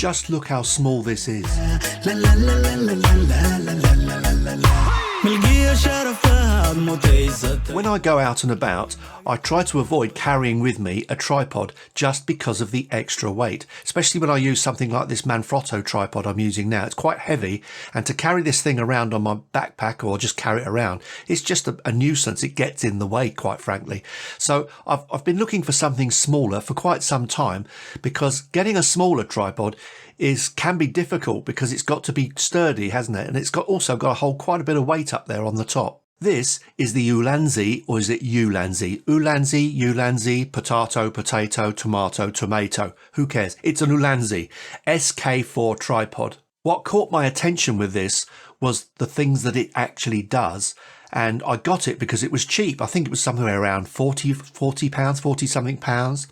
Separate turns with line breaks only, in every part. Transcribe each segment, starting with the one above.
Just look how small this is. When I go out and about, I try to avoid carrying with me a tripod just because of the extra weight, especially when I use something like this Manfrotto tripod I'm using now. It's quite heavy, and to carry this thing around on my backpack or just carry it around, it's just a nuisance. It gets in the way, quite frankly. So I've been looking for something smaller for quite some time, because getting a smaller tripod can be difficult because it's got to be sturdy, hasn't it? And it's also got to hold quite a bit of weight up there on the top. This is the Ulanzi, or is it Ulanzi? Ulanzi, potato, tomato. Who cares? It's an Ulanzi SK4 tripod. What caught my attention with this was the things that it actually does. And I got it because it was cheap. I think it was somewhere around £40 something pounds.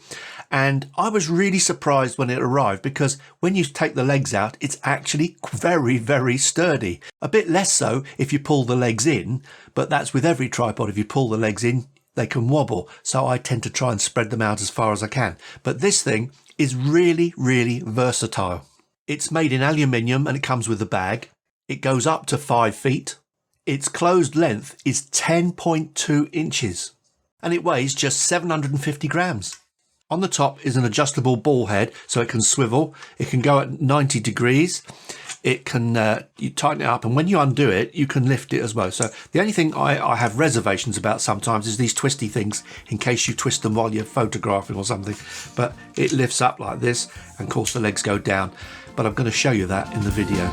And I was really surprised when it arrived, because when you take the legs out, it's actually very, very sturdy. A bit less so if you pull the legs in, but that's with every tripod. If you pull the legs in, they can wobble. So I tend to try and spread them out as far as I can. But this thing is really, really versatile. It's made in aluminium and it comes with a bag. It goes up to 5 feet. Its closed length is 10.2 inches and it weighs just 750 grams. On the top is an adjustable ball head, so it can swivel. It can go at 90 degrees. It can, you tighten it up, and when you undo it, you can lift it as well. So the only thing I have reservations about sometimes is these twisty things, in case you twist them while you're photographing or something. But it lifts up like this, and of course the legs go down. But I'm going to show you that in the video.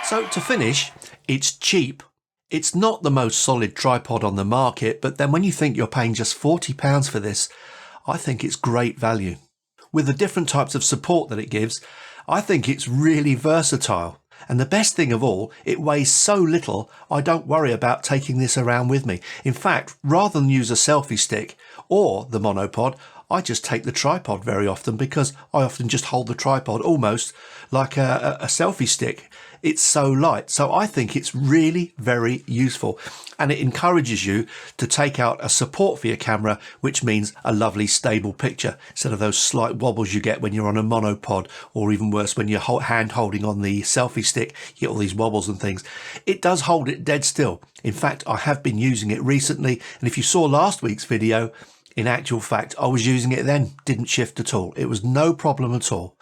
So to finish, it's cheap. It's not the most solid tripod on the market, but then when you think you're paying just £40 for this, I think it's great value. With the different types of support that it gives, I think it's really versatile. And the best thing of all, it weighs so little, I don't worry about taking this around with me. In fact, rather than use a selfie stick or the Monopod, I just take the tripod very often, because I often just hold the tripod almost like a selfie stick. It's so light. So I think it's really very useful, and it encourages you to take out a support for your camera, which means a lovely stable picture instead of those slight wobbles you get when you're on a monopod, or even worse when you're hand holding on the selfie stick, you get all these wobbles and things. It does hold it dead still. In fact, I have been using it recently, and if you saw last week's video, in actual fact, I was using it then, didn't shift at all. It was no problem at all.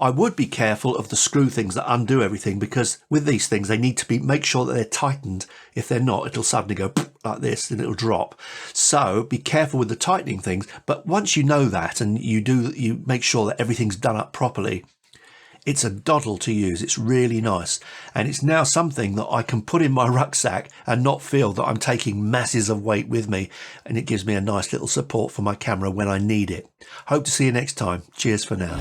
I would be careful of the screw things that undo everything, because with these things, they need to make sure that they're tightened. If they're not, it'll suddenly go like this and it'll drop. So be careful with the tightening things. But once you know that, and you make sure that everything's done up properly, it's a doddle to use. It's really nice. And it's now something that I can put in my rucksack and not feel that I'm taking masses of weight with me. And it gives me a nice little support for my camera when I need it. Hope to see you next time. Cheers for now.